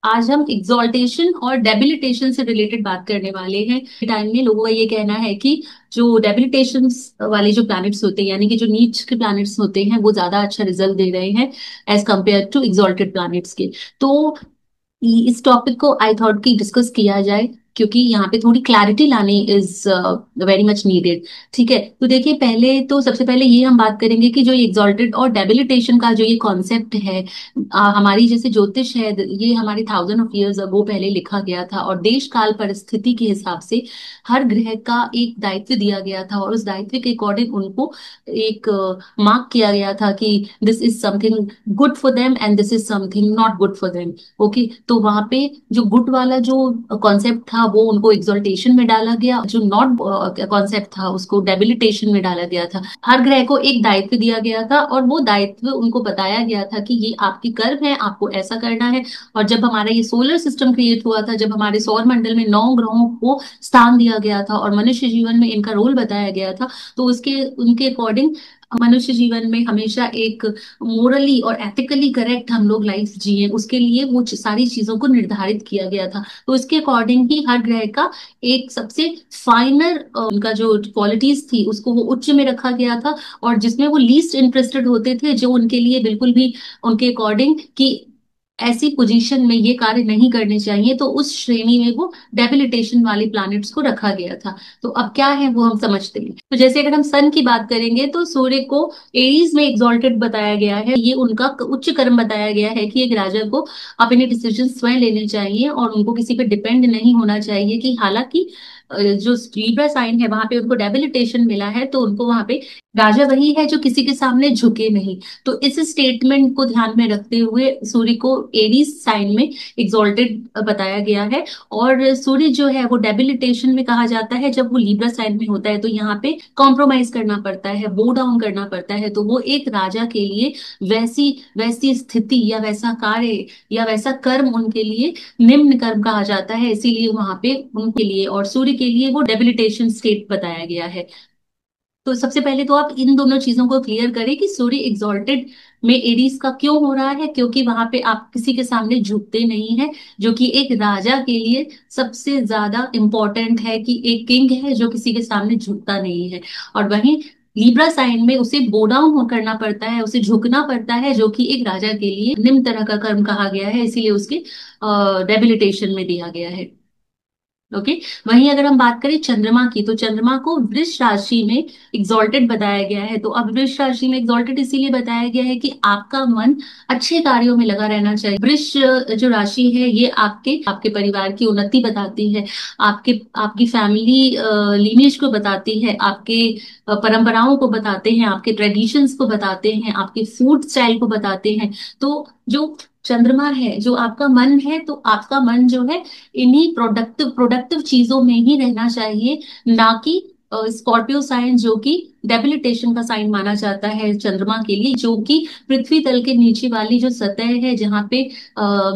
आज हम एग्जॉल्टेशन और डेबिलिटेशन से रिलेटेड बात करने वाले हैं। टाइम में लोगों का ये कहना है कि जो डेबिलिटेशन वाले जो प्लैनेट्स होते हैं, यानी कि जो नीच के प्लैनेट्स होते हैं, वो ज्यादा अच्छा रिजल्ट दे रहे हैं as compare to exalted planets के। तो इस टॉपिक को आई थॉट कि डिस्कस किया जाए, क्योंकि यहाँ पे थोड़ी क्लैरिटी लानी इज वेरी मच नीडेड। ठीक है, तो देखिए, पहले तो सबसे पहले ये हम बात करेंगे कि जो एग्जॉल्टेड और डेबिलिटेशन का जो ये कॉन्सेप्ट है, हमारी जैसे ज्योतिष है, ये हमारे थाउजेंड ऑफ इयर्स अगो पहले लिखा गया था, और देश काल परिस्थिति के हिसाब से हर ग्रह का एक दायित्व दिया गया था, और उस दायित्व के अकॉर्डिंग उनको एक मार्क किया गया था कि this is something good for them and this is something not good for them. Okay, तो वहां पे जो गुड वाला जो कॉन्सेप्ट था वो उनको एग्जॉल्टेशन में डाला गया, जो नॉट कॉन्सेप्ट था उसको डेबिलिटेशन में डाला गया था। हर ग्रह को एक दायित्व दिया गया था, और वो दायित्व उनको बताया गया था कि ये आपकी कर्म है, आपको ऐसा करना है। और जब हमारा ये सोलर सिस्टम क्रिएट हुआ था, जब हमारे सौर मंडल में 9 ग्रहों को स्थान दिया गया था और मनुष्य जीवन में इनका रोल बताया गया था, तो उसके उनके अकॉर्डिंग मनुष्य जीवन में हमेशा एक मोरली और एथिकली करेक्ट हम लोग लाइफ जिए, उसके लिए वो सारी चीजों को निर्धारित किया गया था। तो इसके अकॉर्डिंग ही हर ग्रह का एक सबसे फाइनर उनका जो क्वालिटीज थी उसको वो उच्च में रखा गया था, और जिसमें वो लीस्ट इंटरेस्टेड होते थे, जो उनके लिए बिल्कुल भी उनके अकॉर्डिंग कि ऐसी पोजीशन में ये कार्य नहीं करने चाहिए, तो उस श्रेणी में वो डेबिलिटेशन वाले प्लैनेट्स को रखा गया था। तो अब क्या है वो हम समझते हैं। तो जैसे अगर हम सन की बात करेंगे, तो सूर्य को एरीज में एग्जॉल्टेड बताया गया है। ये उनका उच्च कर्म बताया गया है कि एक राजा को अपने डिसीजन स्वयं लेने चाहिए और उनको किसी पे डिपेंड नहीं होना चाहिए। कि हालांकि जो लीब्रा साइन है वहां पे उनको डेबिलिटेशन मिला है, तो उनको वहां पे राजा वही है जो किसी के सामने झुके नहीं। तो इस स्टेटमेंट को ध्यान में रखते हुए सूर्य को एरीज साइन में एग्जॉल्टेड बताया गया है। और सूर्य जो है वो डेबिलिटेशन में कहा जाता है जब वो लीब्रा साइन में होता है, तो यहाँ पे कॉम्प्रोमाइज करना पड़ता है, बो डाउन करना पड़ता है। तो वो एक राजा के लिए वैसी वैसी स्थिति या वैसा कार्य या वैसा कर्म उनके लिए निम्न कर्म कहा जाता है, इसीलिए वहां पे उनके लिए और सूर्य के लिए वो डेबिलिटेशन स्टेट बताया गया है। तो सबसे पहले तो आप इन दोनों चीजों को क्लियर करें कि सूर्य एग्जॉल्टेड में एरीज का क्यों हो रहा है, क्योंकि वहां पे आप किसी के सामने झुकते नहीं है, जो कि एक राजा के लिए सबसे ज्यादा इंपॉर्टेंट है कि एक किंग है जो किसी के सामने झुकता नहीं है। और वहीं लीब्रा साइन में उसे बो डाउन करना पड़ता है, उसे झुकना पड़ता है, जो कि एक राजा के लिए निम्न तरह का कर्म कहा गया है, इसीलिए उसके डेबिलिटेशन में दिया गया है। ओके, वहीं अगर हम बात करें चंद्रमा की, तो चंद्रमा को वृष राशि में एग्जॉल्टेड बताया गया है। तो अब वृष राशि में एग्जॉल्टेड इसीलिए बताया गया है कि आपका मन अच्छे कार्यों में लगा रहना चाहिए। वृष जो राशि है ये आपके आपके परिवार की उन्नति बताती है, आपके आपकी फैमिली लीनेज को बताती है, आपके परंपराओं को बताते हैं, आपके ट्रेडिशंस को बताते हैं, आपके फूड स्टाइल को बताते हैं। तो जो चंद्रमा है, जो आपका मन है, तो आपका मन जो है इन्हीं प्रोडक्टिव प्रोडक्टिव चीजों में ही रहना चाहिए, ना कि स्कॉर्पियो साइन जो कि डेबिलिटेशन का साइन माना जाता है चंद्रमा के लिए, जो कि पृथ्वी तल के नीचे वाली जो सतह है, जहाँ पे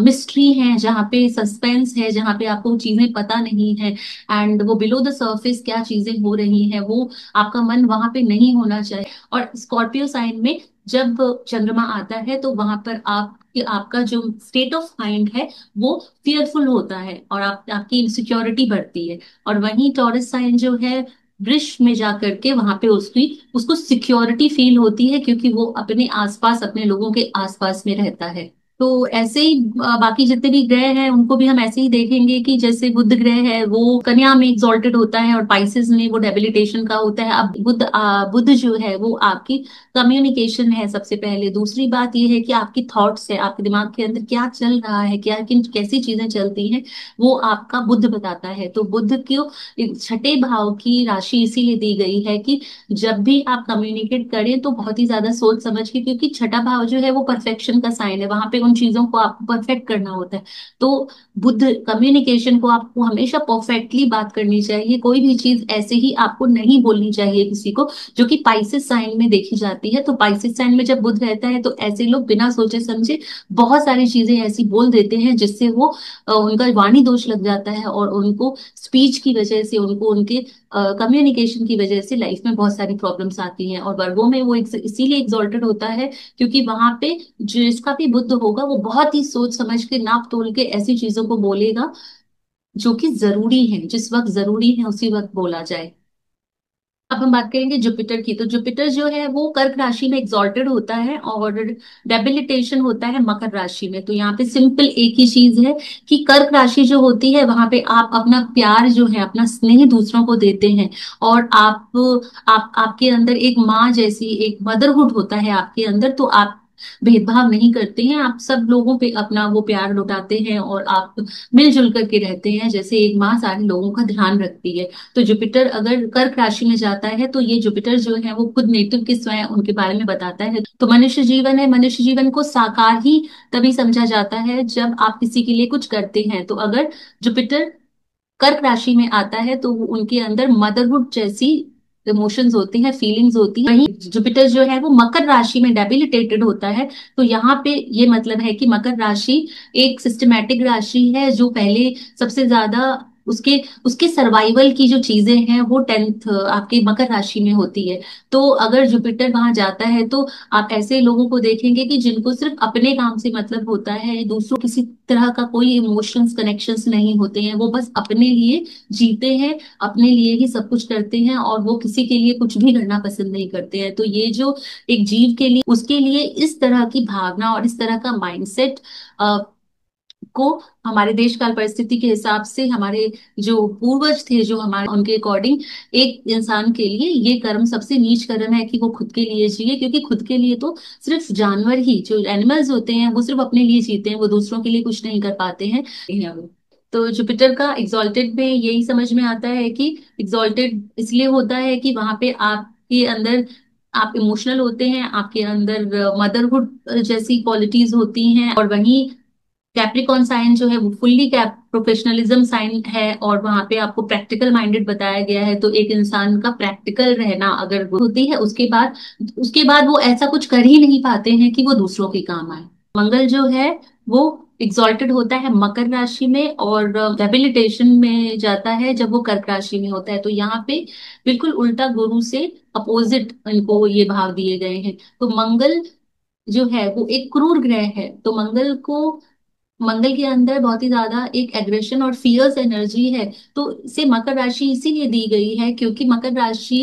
मिस्ट्री है, जहाँ पे सस्पेंस है, जहाँ पे आपको चीजें पता नहीं है, एंड वो बिलो द सरफेस क्या चीजें हो रही हैं, वो आपका मन वहां पे नहीं होना चाहिए। और स्कॉर्पियो साइन में जब चंद्रमा आता है, तो वहां पर आपका जो स्टेट ऑफ माइंड है वो फियरफुल होता है, और आपकी इनसिक्योरिटी बढ़ती है। और वहीं टॉरस साइन जो है वृष में जाकर के वहां पे उसको सिक्योरिटी फील होती है, क्योंकि वो अपने आसपास अपने लोगों के आसपास में रहता है। तो ऐसे ही बाकी जितने भी ग्रह हैं उनको भी हम ऐसे ही देखेंगे कि जैसे बुध ग्रह है वो कन्या में एग्जॉल्टेड होता है और पाइसेस में वो डेबिलिटेशन का होता है। अब बुध जो है वो आपकी कम्युनिकेशन है सबसे पहले। दूसरी बात ये है कि आपकी थॉट्स है, आपके दिमाग के अंदर क्या चल रहा है, क्या किन कैसी चीजें चलती हैं, वो आपका बुध बताता है। तो बुध क्यों छठे भाव की राशि इसीलिए दी गई है कि जब भी आप कम्युनिकेट करें तो बहुत ही ज्यादा सोच समझ के, क्योंकि छठा भाव जो है वो परफेक्शन का साइन है, वहां पे उन चीजों को आपको परफेक्ट करना होता है। तो बुद्ध कम्युनिकेशन को आपको हमेशा परफेक्टली बात करनी चाहिए, कोई भी चीज ऐसे ही आपको नहीं बोलनी चाहिए किसी को, जो कि पाइसेस साइन में देखी जाती है। तो पाइसेस साइन में जब बुध रहता है तो ऐसे लोग बिना सोचे समझे बहुत सारी चीजें ऐसी बोल देते हैं, जिससे वो उनका वाणी दोष लग जाता है, और उनको स्पीच की वजह से, उनको उनके कम्युनिकेशन की वजह से लाइफ में बहुत सारी प्रॉब्लम्स आती हैं। और वर्गों में वो इसीलिए एग्जॉल्टेड होता है क्योंकि वहां पे जिसका भी बुद्ध होगा होगा वो बहुत ही सोच समझ के नाप तोल के ऐसी चीजों को बोलेगा जो कि जरूरी है, जिस वक्त जरूरी है उसी वक्त बोला जाए। अब हम बात करेंगे जुपिटर की। तो जुपिटर जो है वो कर्क राशि में एग्जॉल्टेड होता है और डेबिलिटेशन होता है मकर राशि में। तो यहाँ पे सिंपल एक ही चीज है कि कर्क राशि जो होती है वहां पे आप अपना प्यार जो है, अपना स्नेह दूसरों को देते हैं, और आप आपके अंदर एक माँ जैसी एक मदरहुड होता है आपके अंदर। तो आप भेदभाव नहीं करते हैं, आप सब लोगों पे अपना वो प्यार लुटाते हैं और आप मिलजुल करके रहते हैं, जैसे एक माँ सारे लोगों का ध्यान रखती है। तो जुपिटर अगर कर्क राशि में जाता है तो ये जुपिटर जो है वो खुद नेतृत्व के स्वयं उनके बारे में बताता है। तो मनुष्य जीवन है, मनुष्य जीवन को साकार ही तभी समझा जाता है जब आप किसी के लिए कुछ करते हैं। तो अगर जुपिटर कर्क राशि में आता है तो वो उनके अंदर मदरहुड जैसी इमोशंस होती हैं, फीलिंग्स होती हैं। वहीं जुपिटर जो है वो मकर राशि में डेबिलिटेटेड होता है। तो यहाँ पे ये मतलब है कि मकर राशि एक सिस्टमैटिक राशि है, जो पहले सबसे ज्यादा उसके उसके सर्वाइवल की जो चीजें हैं वो 10th आपके मकर राशि में होती है। तो अगर जुपिटर वहां जाता है तो आप ऐसे लोगों को देखेंगे कि जिनको सिर्फ अपने काम से मतलब होता है, दूसरों किसी तरह का कोई इमोशंस कनेक्शंस नहीं होते हैं, वो बस अपने लिए जीते हैं, अपने लिए ही सब कुछ करते हैं और वो किसी के लिए कुछ भी करना पसंद नहीं करते हैं। तो ये जो एक जीव के लिए, उसके लिए इस तरह की भावना और इस तरह का माइंडसेट को हमारे देश काल परिस्थिति के हिसाब से हमारे जो पूर्वज थे, जो हमारे उनके अकॉर्डिंग एक इंसान के लिए ये कर्म सबसे नीच कर्म है कि वो खुद के लिए जिए। क्योंकि खुद के लिए तो सिर्फ जानवर ही, जो एनिमल्स होते हैं, वो सिर्फ अपने लिए जीते हैं, वो दूसरों के लिए कुछ नहीं कर पाते हैं। तो जुपिटर का एग्जॉल्टेड में यही समझ में आता है कि एग्जॉल्टेड इसलिए होता है कि वहां पे आपके अंदर आप इमोशनल होते हैं, आपके अंदर मदरहुड जैसी क्वालिटीज होती हैं। और वहीं कैप्रिकॉन साइन जो है वो फुल्ली कैप प्रोफेशनलिज्म साइन है, और वहां पे आपको प्रैक्टिकल माइंडेड बताया गया है। तो एक इंसान का प्रैक्टिकल रहना अगर होती है, उसके बाद वो ऐसा कुछ कर ही नहीं पाते हैं कि वो दूसरों के काम आए। मंगल जो है वो एग्जॉल्टेड होता है मकर राशि में और डेबिलिटेशन में जाता है जब वो कर्क राशि में होता है। तो यहाँ पे बिल्कुल उल्टा, गुरु से अपोजिट इनको ये भाव दिए गए हैं। तो मंगल जो है वो एक क्रूर ग्रह है। तो मंगल के अंदर बहुत ही ज्यादा एक एग्रेशन और फियर्स एनर्जी है। तो इसे मकर राशि इसीलिए दी गई है क्योंकि मकर राशि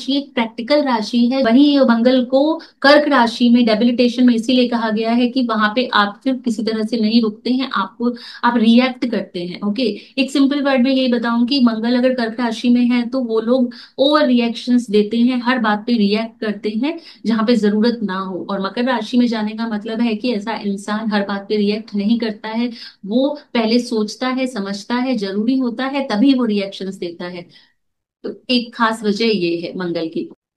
एक प्रैक्टिकल राशि है। वहीं मंगल को कर्क राशि में डेबिलिटेशन में इसीलिए कहा गया है कि वहां पे आप फिर किसी तरह से नहीं रुकते हैं, आप रिएक्ट करते हैं। ओके, एक सिंपल वर्ड में यही बताऊं कि मंगल अगर कर्क राशि में है तो वो लोग ओवर रिएक्शंस देते हैं, हर बात पे रिएक्ट करते हैं जहां पे जरूरत ना हो। और मकर राशि में जाने का मतलब है कि ऐसा इंसान हर बात पे रिएक्ट नहीं करता है, वो पहले सोचता है, समझता है, जरूरी होता है तभी वो रिएक्शंस देता है। तो एक खास वजह ये है मंगल की।